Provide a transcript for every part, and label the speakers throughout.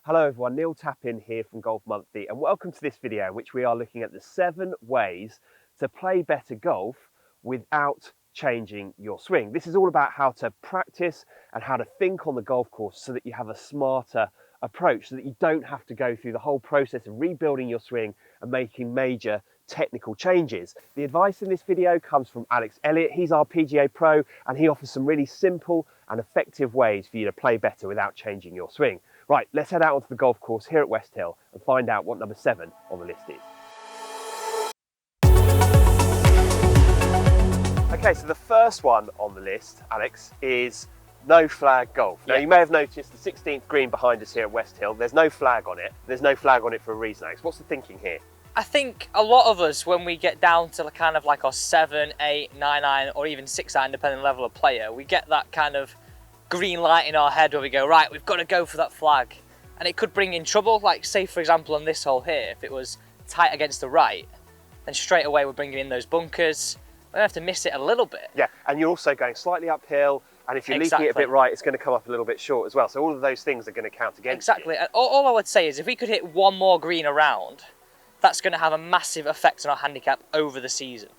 Speaker 1: Hello everyone, Neil Tappin here from Golf Monthly, and welcome to this video in which we are looking at the 7 ways to play better golf without changing your swing. This is all about how to practice and how to think on the golf course so that you have a smarter approach, so that you don't have to go through the whole process of rebuilding your swing and making major technical changes. The advice in this video comes from Elliott. He's our PGA pro and he offers some really simple and effective ways for you to play better without changing your swing. Right, let's head out onto the golf course here at West Hill and find out what number 7 on the list is. Okay, so the first one on the list, Alex, is no flag golf. Now, you may have noticed the 16th green behind us here at West Hill, there's no flag on it. There's no flag on it for a reason, Alex. What's the thinking here?
Speaker 2: I think a lot of us, when we get down to kind of like our 7, 8, 9 iron or even 6 iron, depending on the level of player, we get that kind of green light in our head where we go, right, we've got to go for that flag. And it could bring in trouble, like say for example on this hole here, if it was tight against the right, then straight away we're bringing in those bunkers. We're going to have to miss it a little bit. Yeah,
Speaker 1: and you're also going slightly uphill, and if you're leaking it a bit right, it's going to come up a little bit short as well. So all of those things are going to count against you.
Speaker 2: Exactly. And all I would say is if we could hit one more green around, that's going to have a massive effect on our handicap over the season.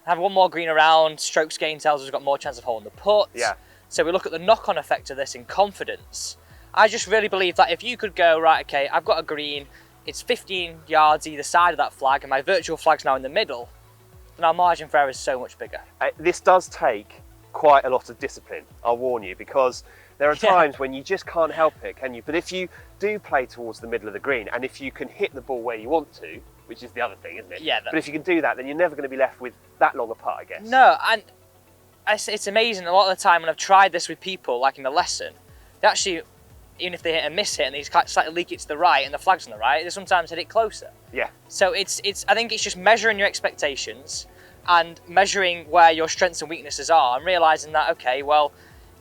Speaker 2: Have one more green around, strokes gain tells us we've got more chance of holding the putt.
Speaker 1: Yeah.
Speaker 2: So we look at the knock-on effect of this in confidence. I just really believe that if you could go, right, okay, I've got a green, it's 15 yards either side of that flag, and my virtual flag's now in the middle, then our margin for error is so much bigger.
Speaker 1: This does take quite a lot of discipline, I'll warn you, because there are times when you just can't help it, can you? But if you do play towards the middle of the green, and if you can hit the ball where you want to, which is the other thing, isn't it?
Speaker 2: Yeah.
Speaker 1: But if you can do that, then you're never going to be left with that long a putt, I guess.
Speaker 2: No, and it's amazing. A lot of the time when I've tried this with people, like in the lesson, they actually, even if they hit a miss hit and they slightly leak it to the right and the flag's on the right, they sometimes hit it closer.
Speaker 1: Yeah.
Speaker 2: So I think it's just measuring your expectations and measuring where your strengths and weaknesses are and realising that, okay, well,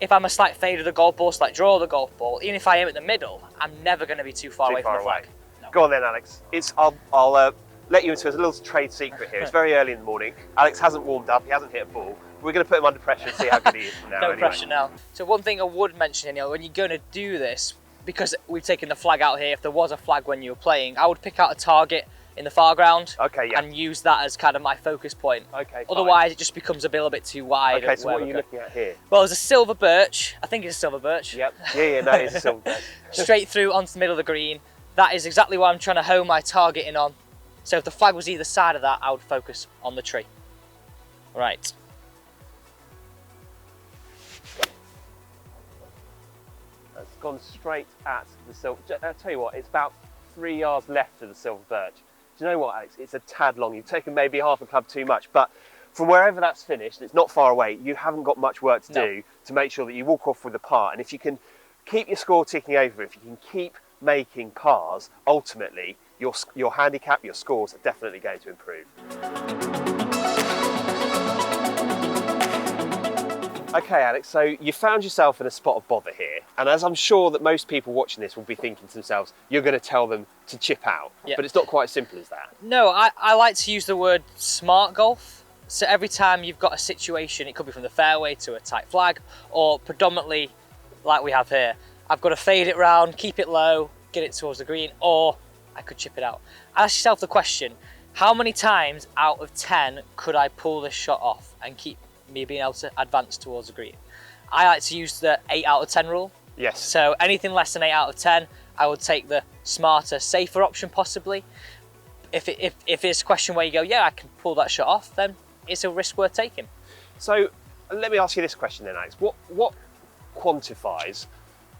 Speaker 2: if I'm a slight fade of the golf ball, slight draw of the golf ball, even if I aim at the middle, I'm never going to be too far away from the flag. No.
Speaker 1: Go on then, Alex. I'll let you into a little trade secret here. It's very early in the morning. Alex hasn't warmed up, he hasn't hit a ball. We're going to put him under pressure and see how good he is from now.
Speaker 2: No pressure now. So one thing I would mention, Neil, when you're going to do this, because we've taken the flag out here, if there was a flag when you were playing, I would pick out a target in the far ground and use that as kind of my focus point.
Speaker 1: Okay,
Speaker 2: otherwise it just becomes a little bit too wide.
Speaker 1: Okay, so what are you looking at here?
Speaker 2: Well, there's a silver birch. I think it's a silver birch.
Speaker 1: Yep. Yeah, no, it's a silver birch.
Speaker 2: Straight through onto the middle of the green. That is exactly what I'm trying to hone my target in on. So if the flag was either side of that, I would focus on the tree. Right.
Speaker 1: It's gone straight at the silver. I'll tell you what, it's about 3 yards left of the silver birch. Do you know what, Alex? It's a tad long. You've taken maybe half a club too much, but from wherever that's finished, it's not far away. You haven't got much work to do to make sure that you walk off with a par. And if you can keep your score ticking over, if you can keep making pars, ultimately, your handicap, your scores are definitely going to improve. Okay, Alex, so you found yourself in a spot of bother here, and as I'm sure that most people watching this will be thinking to themselves, you're going to tell them to chip out, but it's not quite as simple as that.
Speaker 2: No, I like to use the word smart golf. So every time you've got a situation, it could be from the fairway to a tight flag, or predominantly, like we have here, I've got to fade it round, keep it low, get it towards the green, or I could chip it out. Ask yourself the question, how many times out of 10 could I pull this shot off and keep me being able to advance towards the green? I like to use the 8 out of 10 rule.
Speaker 1: Yes.
Speaker 2: So anything less than 8 out of 10, I would take the smarter, safer option possibly. If it's a question where you go, yeah, I can pull that shot off, then it's a risk worth taking.
Speaker 1: So let me ask you this question then, Alex. What quantifies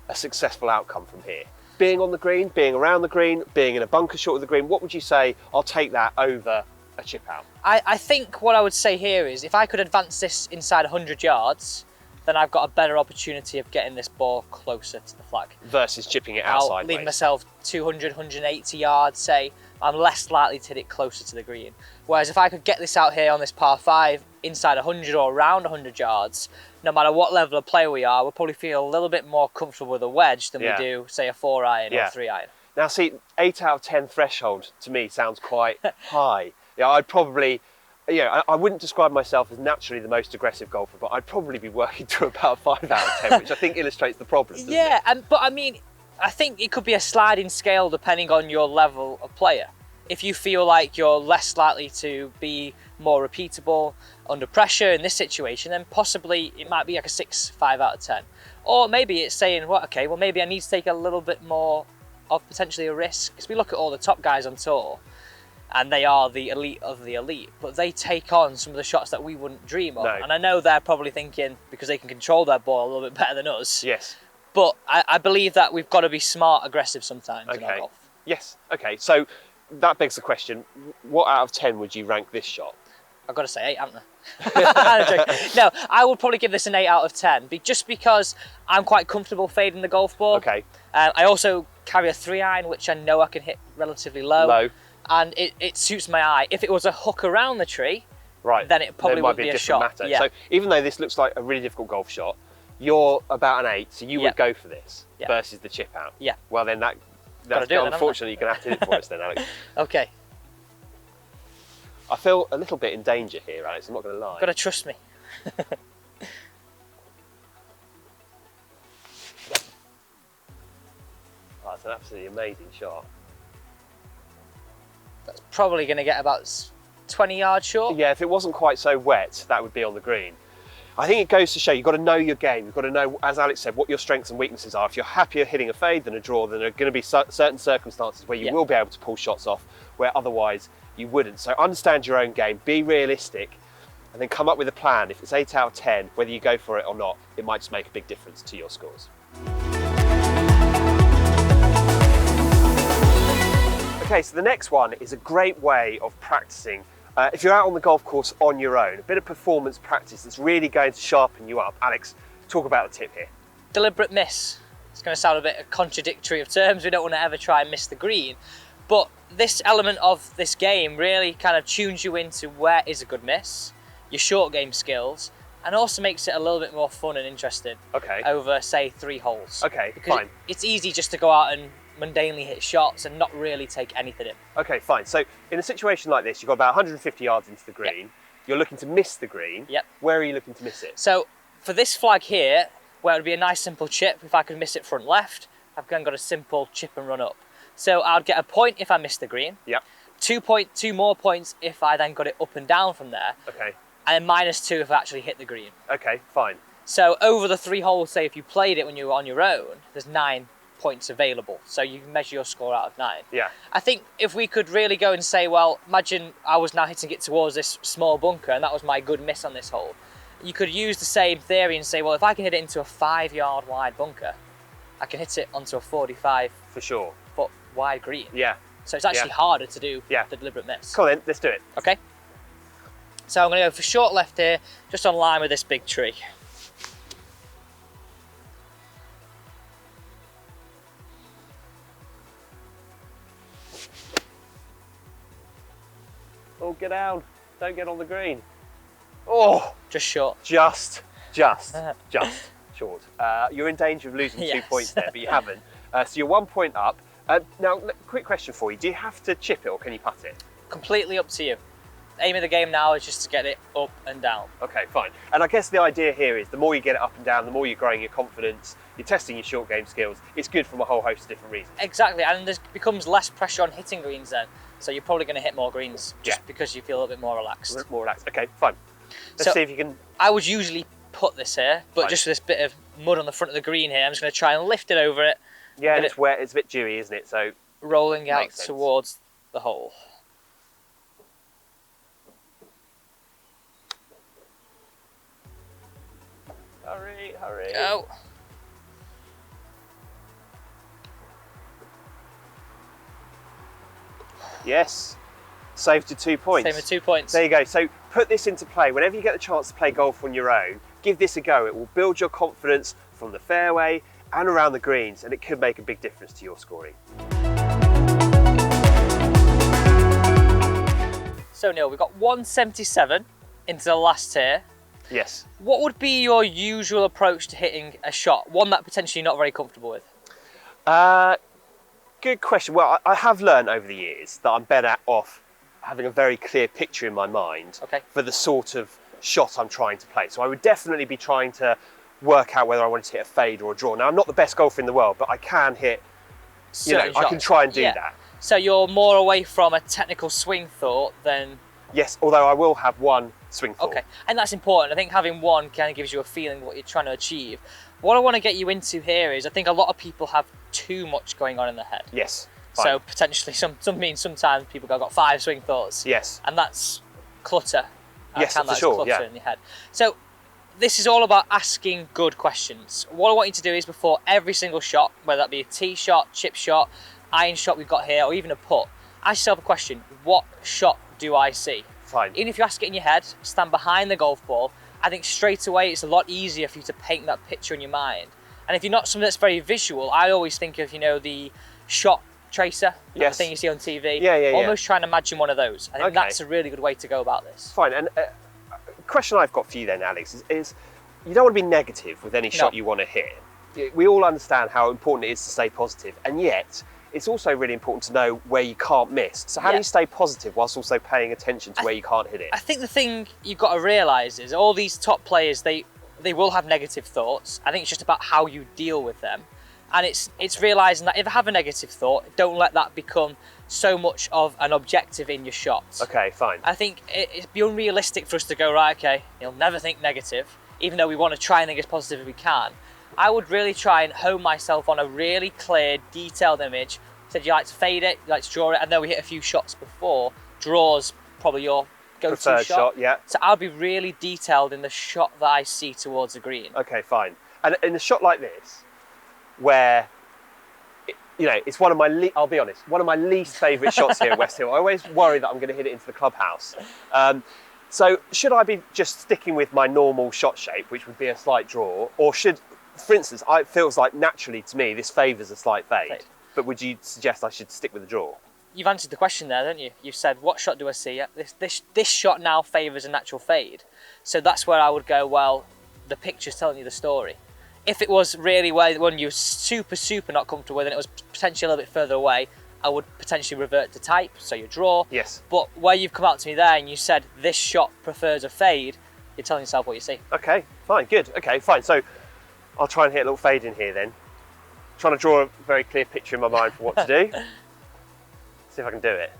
Speaker 1: a successful outcome from here? Being on the green, being around the green, being in a bunker short of the green, what would you say, I'll take that over a chip out?
Speaker 2: I think what I would say here is if I could advance this inside 100 yards, then I've got a better opportunity of getting this ball closer to the flag.
Speaker 1: Versus chipping it outside.
Speaker 2: I'll leave myself 200, 180 yards, say, I'm less likely to hit it closer to the green. Whereas if I could get this out here on this par 5, inside 100 or around 100 yards, no matter what level of player we are, we'll probably feel a little bit more comfortable with a wedge than we do, say, a 4 iron or 3 iron.
Speaker 1: Now see, 8 out of 10 threshold to me sounds quite high. Yeah, I'd probably, I wouldn't describe myself as naturally the most aggressive golfer, but I'd probably be working to about 5 out of 10, which I think illustrates the problem.
Speaker 2: Yeah, but I mean, I think it could be a sliding scale depending on your level of player. If you feel like you're less likely to be more repeatable under pressure in this situation, then possibly it might be like a 6, 5 out of 10. Or maybe it's saying, well, okay, well maybe I need to take a little bit more of potentially a risk. Because we look at all the top guys on tour, and they are the elite of the elite, but they take on some of the shots that we wouldn't dream of.
Speaker 1: No.
Speaker 2: And I know they're probably thinking, because they can control their ball a little bit better than us.
Speaker 1: Yes.
Speaker 2: But I believe that we've got to be smart, aggressive sometimes in our
Speaker 1: Okay.
Speaker 2: golf.
Speaker 1: Yes. Okay. So that begs the question: what out of 10 would you rank this shot?
Speaker 2: I've got to say 8, haven't I? No, I would probably give this an 8 out of 10, just because I'm quite comfortable fading the golf ball.
Speaker 1: Okay.
Speaker 2: I also carry a 3-iron, which I know I can hit relatively low. And it suits my eye. If it was a hook around the tree,
Speaker 1: right,
Speaker 2: then it probably
Speaker 1: might
Speaker 2: wouldn't be a
Speaker 1: different
Speaker 2: shot.
Speaker 1: matter.
Speaker 2: Yeah.
Speaker 1: So even though this looks like a really difficult golf shot, you're about an 8, so you would go for this versus the chip out.
Speaker 2: Yeah.
Speaker 1: Well, then that's unfortunately you're going to have to hit it for us then, Alex.
Speaker 2: Okay.
Speaker 1: I feel a little bit in danger here, Alex. I'm not going to lie.
Speaker 2: Got to trust me.
Speaker 1: Oh, it's an absolutely amazing shot.
Speaker 2: That's probably going to get about 20 yards short.
Speaker 1: Yeah, if it wasn't quite so wet, that would be on the green. I think it goes to show you've got to know your game. You've got to know, as Alex said, what your strengths and weaknesses are. If you're happier hitting a fade than a draw, then there are going to be certain circumstances where you will be able to pull shots off, where otherwise you wouldn't. So understand your own game, be realistic, and then come up with a plan. If it's 8 out of 10, whether you go for it or not, it might just make a big difference to your scores. Okay, so the next one is a great way of practicing. If you're out on the golf course on your own, a bit of performance practice that's really going to sharpen you up. Alex, talk about the tip here.
Speaker 2: Deliberate miss. It's going to sound a bit contradictory of terms. We don't want to ever try and miss the green. But this element of this game really kind of tunes you into where is a good miss, your short game skills, and also makes it a little bit more fun and interesting over, say, 3 holes.
Speaker 1: Okay,
Speaker 2: because
Speaker 1: fine.
Speaker 2: It's easy just to go out and mundanely hit shots and not really take anything in.
Speaker 1: Okay, fine. So in a situation like this, you've got about 150 yards into the green. You're looking to miss the green. Where are you looking to miss it?
Speaker 2: So for this flag here, where it would be a nice simple chip, if I could miss it front left, I've then got a simple chip and run up. So I'd get a point if I missed the green. 2 more points if I then got it up and down from there.
Speaker 1: Okay.
Speaker 2: And then -2 if I actually hit the green.
Speaker 1: Okay, fine.
Speaker 2: So over the 3 holes, say if you played it when you were on your own, there's 9 points available. So you can measure your score out of 9.
Speaker 1: Yeah.
Speaker 2: I think if we could really go and say, well, imagine I was now hitting it towards this small bunker and that was my good miss on this hole. You could use the same theory and say, well, if I can hit it into a 5-yard wide bunker, I can hit it onto a 45
Speaker 1: for sure
Speaker 2: foot wide green.
Speaker 1: Yeah.
Speaker 2: So it's actually harder to do the deliberate miss.
Speaker 1: Cool, then, let's do it.
Speaker 2: Okay. So I'm going to go for short left here, just on line with this big tree.
Speaker 1: Oh, get down. Don't get on the green. Oh!
Speaker 2: Just short.
Speaker 1: Just short. You're in danger of losing 2 points there, but you haven't. So you're 1 point up. Now, quick question for you. Do you have to chip it or can you putt it?
Speaker 2: Completely up to you. The aim of the game now is just to get it up and down.
Speaker 1: Okay, fine. And I guess the idea here is the more you get it up and down, the more you're growing your confidence, you're testing your short game skills. It's good from a whole host of different reasons.
Speaker 2: Exactly, and there becomes less pressure on hitting greens then. So you're probably going to hit more greens just because you feel a little bit more relaxed.
Speaker 1: More relaxed. Okay, fine. Let's see if you can...
Speaker 2: I would usually put this here, but just with this bit of mud on the front of the green here, I'm just going to try and lift it over it.
Speaker 1: Yeah, and it's wet, it's a bit dewy, isn't it? So
Speaker 2: rolling out towards the hole.
Speaker 1: Hurry, hurry.
Speaker 2: Go.
Speaker 1: Yes. Saved to 2 points.
Speaker 2: Same with 2 points.
Speaker 1: There you go. So put this into play. Whenever you get the chance to play golf on your own, give this a go. It will build your confidence from the fairway and around the greens, and it could make a big difference to your scoring.
Speaker 2: So Neil, we've got 177 into the last tier.
Speaker 1: Yes.
Speaker 2: What would be your usual approach to hitting a shot? One that potentially you're not very comfortable with?
Speaker 1: Good question. Well, I have learned over the years that I'm better off having a very clear picture in my mind for the sort of shot I'm trying to play. So I would definitely be trying to work out whether I wanted to hit a fade or a draw. Now, I'm not the best golfer in the world, but I can hit, I can try and do that.
Speaker 2: So you're more away from a technical swing thought than...
Speaker 1: Yes, although I will have one swing thought.
Speaker 2: Okay, and that's important. I think having one kind of gives you a feeling what you're trying to achieve. What I want to get you into here is I think a lot of people have too much going on in their head.
Speaker 1: Yes. Fine.
Speaker 2: So potentially, sometimes people have got 5 swing thoughts.
Speaker 1: Yes.
Speaker 2: And that's clutter.
Speaker 1: Yes, for sure,
Speaker 2: clutter in your head. So this is all about asking good questions. What I want you to do is before every single shot, whether that be a tee shot, chip shot, iron shot we've got here, or even a putt, ask yourself a question: what shot do I see?
Speaker 1: Fine.
Speaker 2: Even if you ask it in your head, stand behind the golf ball, I think straight away it's a lot easier for you to paint that picture in your mind. And if you're not somebody that's very visual, I always think of, the shot tracer, the thing you see on TV. Almost try and imagine one of those. I think that's a really good way to go about this.
Speaker 1: Fine. And a question I've got for you then, Alex, is you don't want to be negative with any shot you want to hit. We all understand how important it is to stay positive, and yet it's also really important to know where you can't miss. So how do you stay positive whilst also paying attention to where you can't hit it? I
Speaker 2: think the thing you've got to realise is all these top players, they will have negative thoughts. I think it's just about how you deal with them. And it's realising that if I have a negative thought, don't let that become so much of an objective in your shots.
Speaker 1: Okay, fine.
Speaker 2: I think it'd be unrealistic for us to go, right, okay, you'll never think negative, even though we want to try and think as positive as we can. I would really try and hone myself on a really clear, detailed image. Said you like to fade it, you like to draw it. I know we hit a few shots before. Draws probably your go-to
Speaker 1: preferred shot, yeah.
Speaker 2: So I'll be really detailed in the shot that I see towards the green.
Speaker 1: Okay, fine. And in a shot like this, where it's one of my I'll be honest, one of my least favourite shots here at West Hill. I always worry that I'm going to hit it into the clubhouse. So should I be just sticking with my normal shot shape, which would be a slight draw, or should, for instance, it feels like naturally to me this favours a slight fade. But would you suggest I should stick with the draw?
Speaker 2: You've answered the question there, don't you? You've said, what shot do I see? This shot now favours a natural fade. So that's where I would go, well, the picture's telling you the story. If it was really one you're super not comfortable with and it was potentially a little bit further away, I would potentially revert to type, so you draw.
Speaker 1: Yes.
Speaker 2: But where you've come out to me there and you said, this shot prefers a fade, you're telling yourself what you see. Okay,
Speaker 1: fine, good. Okay, fine. So I'll try and hit a little fade in here then. Trying to draw a very clear picture in my mind for what to do. See if I can do it.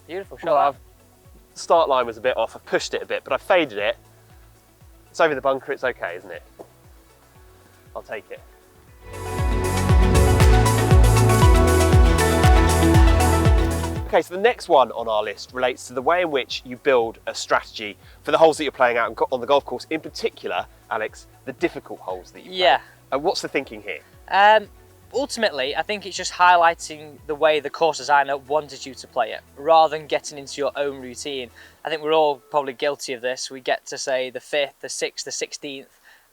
Speaker 2: Beautiful shot.
Speaker 1: Well, the start line was a bit off. I pushed it a bit, but I faded it. It's over the bunker. It's okay, isn't it? I'll take it. Okay, so the next one on our list relates to the way in which you build a strategy for the holes that you're playing out on the golf course, in particular, Alex, the difficult holes that you play. And what's the thinking here?
Speaker 2: Ultimately, I think it's just highlighting the way the course designer wanted you to play it, rather than getting into your own routine. I think we're all probably guilty of this. We get to say the 5th, the 6th, the 16th,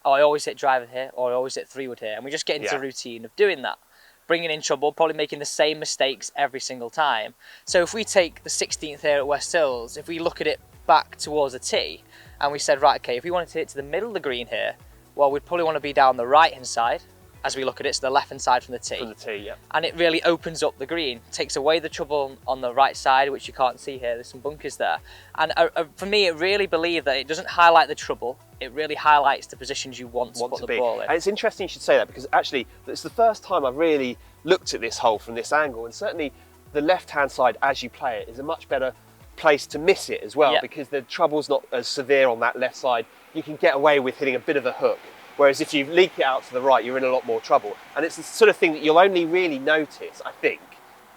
Speaker 2: oh, I always hit driver here, or I always hit 3-wood here, and we just get into the routine of doing that. Bringing in trouble, probably making the same mistakes every single time. So if we take the 16th here at West Hills, if we look at it back towards the tee, and we said, right, okay, if we wanted to hit to the middle of the green here, well, we'd probably want to be down the right-hand side, as we look at it, so the left-hand side from the tee.
Speaker 1: From the tee, yeah.
Speaker 2: And it really opens up the green, takes away the trouble on the right side, which you can't see here, there's some bunkers there. And for me, I really believe that it doesn't highlight the trouble, it really highlights the positions you want to put the ball in.
Speaker 1: And it's interesting you should say that, because actually, it's the first time I've really looked at this hole from this angle, and certainly the left-hand side as you play it is a much better place to miss it as well, because the trouble's not as severe on that left side. You can get away with hitting a bit of a hook. Whereas if you leak it out to the right, you're in a lot more trouble. And it's the sort of thing that you'll only really notice, I think,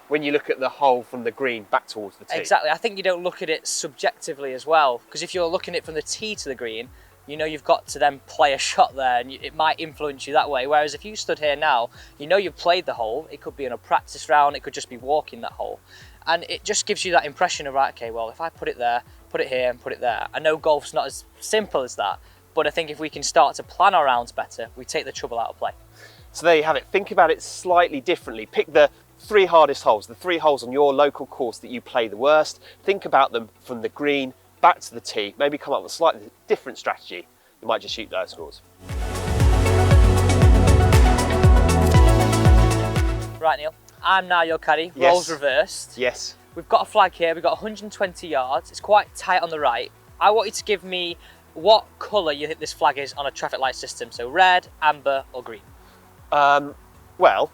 Speaker 1: when you look at the hole from the green back towards the tee.
Speaker 2: Exactly. I think you don't look at it subjectively as well, because if you're looking at it from the tee to the green, you know you've got to then play a shot there, and it might influence you that way. Whereas if you stood here now, you know you've played the hole. It could be in a practice round, it could just be walking that hole. And it just gives you that impression of, right, okay, well, if I put it there, put it here, and put it there. I know golf's not as simple as that, but I think if we can start to plan our rounds better, we take the trouble out of play.
Speaker 1: So there you have it. Think about it slightly differently. Pick the 3 hardest holes, the 3 holes on your local course that you play the worst. Think about them from the green back to the tee. Maybe come up with a slightly different strategy. You might just shoot lower scores. Right, Neil. I'm now your caddy. Roles reversed. Yes.
Speaker 2: we've got a flag here, we've got 120 yards, it's quite tight on the right. I want you to give me what colour you think this flag is on a traffic light system, so red, amber or green.
Speaker 1: Well,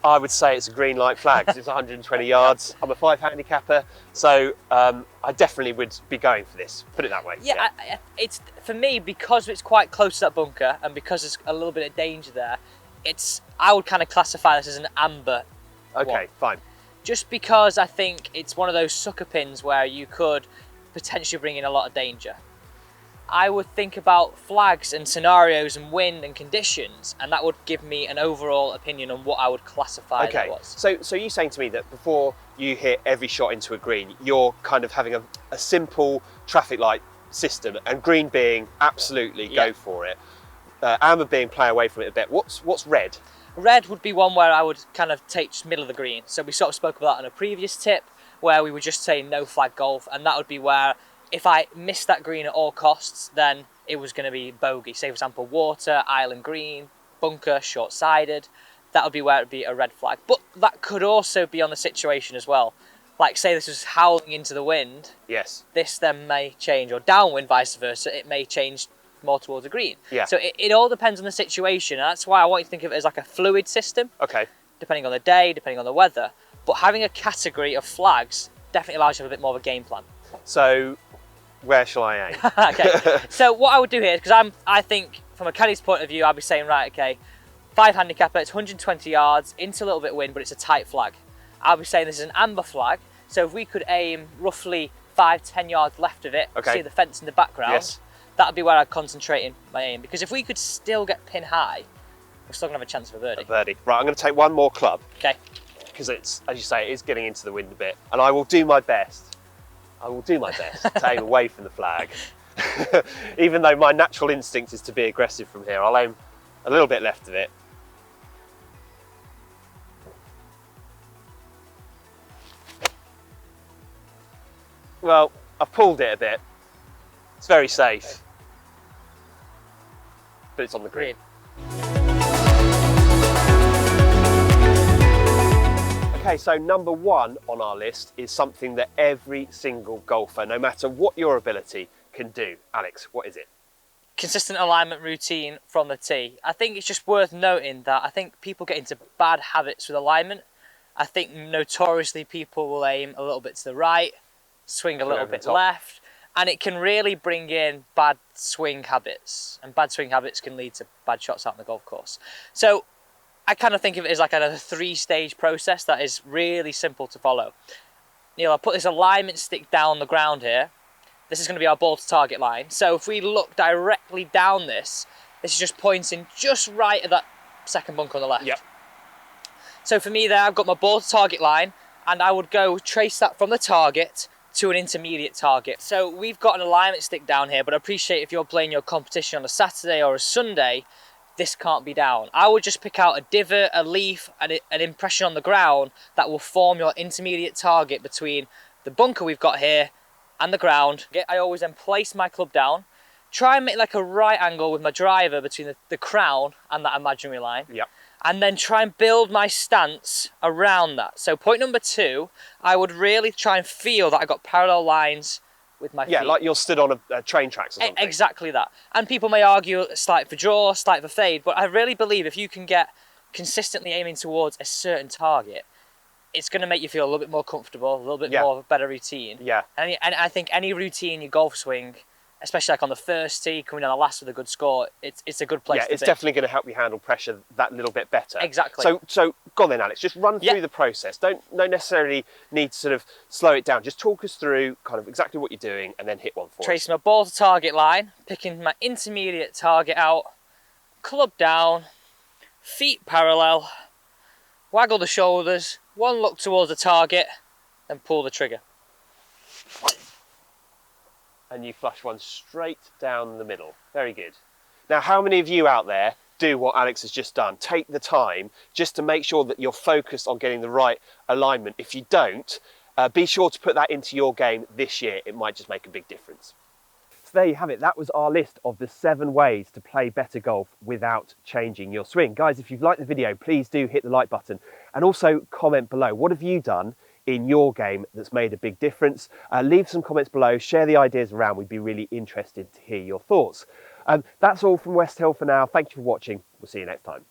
Speaker 1: I would say it's a green light flag because it's 120 yards. I'm a 5 handicapper, so I definitely would be going for this. Put it that way.
Speaker 2: Yeah, it's for me, because it's quite close to that bunker and because there's a little bit of danger there. I would kind of classify this as an amber.
Speaker 1: Okay, fine.
Speaker 2: Just because I think it's one of those sucker pins where you could potentially bring in a lot of danger. I would think about flags and scenarios and wind and conditions, and that would give me an overall opinion on what I would classify that was.
Speaker 1: So you're saying to me that before you hit every shot into a green, you're kind of having a simple traffic light system, and green being absolutely go for it, amber being play away from it a bit. What's red?
Speaker 2: Red would be one where I would kind of take just middle of the green. So we sort of spoke about that on a previous tip, where we would just say no flag golf, and that would be where if I missed that green at all costs, then it was going to be bogey. Say, for example, water, island green, bunker, short-sided. That would be where it would be a red flag. But that could also be on the situation as well. Like, say this was howling into the wind.
Speaker 1: Yes.
Speaker 2: This then may change, or downwind, vice versa. It may change more towards a green.
Speaker 1: Yeah.
Speaker 2: So it all depends on the situation. And that's why I want you to think of it as like a fluid system.
Speaker 1: Okay.
Speaker 2: Depending on the day, depending on the weather. But having a category of flags definitely allows you to have a bit more of a game plan.
Speaker 1: So, where shall I aim?
Speaker 2: Okay, so what I would do here, because I think from a caddy's point of view, I'd be saying, right, okay, 5 handicapper, it's 120 yards, into a little bit of wind, but it's a tight flag. I'll be saying this is an amber flag, so if we could aim roughly 5-10 yards left of it, see the fence in the background, that would be where I'd concentrate in my aim. Because if we could still get pin high, we're still going to have a chance of a birdie.
Speaker 1: A birdie. Right, I'm going to take one more club.
Speaker 2: Okay.
Speaker 1: Because it's, as you say, it is getting into the wind a bit, and I will do my best. To aim away from the flag. Even though my natural instinct is to be aggressive from here, I'll aim a little bit left of it. Well, I've pulled it a bit. It's very safe. But it's on the green. Okay, so number 1 on our list is something that every single golfer, no matter what your ability, can do. Alex, what is it?
Speaker 2: Consistent alignment routine from the tee. I think it's just worth noting that I think people get into bad habits with alignment. I think notoriously people will aim a little bit to the right, swing a little bit left, and it can really bring in bad swing habits. And bad swing habits can lead to bad shots out on the golf course. So I kind of think of it as like a 3-stage process that is really simple to follow. Neil, I'll put this alignment stick down the ground here. This is going to be our ball to target line. So if we look directly down this is just pointing just right at that second bunker on the left.
Speaker 1: Yep.
Speaker 2: So for me there, I've got my ball to target line, and I would go trace that from the target to an intermediate target. So we've got an alignment stick down here, but I appreciate if you're playing your competition on a Saturday or a Sunday, this can't be down. I would just pick out a divot, a leaf, and an impression on the ground that will form your intermediate target between the bunker we've got here and the ground. I always then place my club down, try and make like a right angle with my driver between the crown and that imaginary line.
Speaker 1: Yep.
Speaker 2: And then try and build my stance around that. So point number 2, I would really try and feel that I got parallel lines with my feet.
Speaker 1: Yeah, like you're stood on a train tracks or something.
Speaker 2: Exactly that. And people may argue slight for draw, slight for fade, but I really believe if you can get consistently aiming towards a certain target, it's going to make you feel a little bit more comfortable, a little bit more of a better routine.
Speaker 1: Yeah.
Speaker 2: And I think any routine in your golf swing, especially like on the first tee, coming down the last with a good score, it's a good place to be.
Speaker 1: Yeah, it's definitely going to help you handle pressure that little bit better.
Speaker 2: Exactly.
Speaker 1: So go on then, Alex, just run through the process. Don't necessarily need to sort of slow it down. Just talk us through kind of exactly what you're doing and then hit one for us.
Speaker 2: Tracing my ball to target line, picking my intermediate target out, club down, feet parallel, waggle the shoulders, one look towards the target, then pull the trigger.
Speaker 1: And you flush one straight down the middle. Very good. Now, how many of you out there do what Alex has just done? Take the time just to make sure that you're focused on getting the right alignment. If you don't, be sure to put that into your game this year. It might just make a big difference. So there you have it. That was our list of the 7 ways to play better golf without changing your swing. Guys, if you've liked the video, please do hit the like button and also comment below. What have you done in your game that's made a big difference. Leave some comments below, share the ideas around. We'd be really interested to hear your thoughts. That's all from West Hill for now. Thank you for watching. We'll see you next time.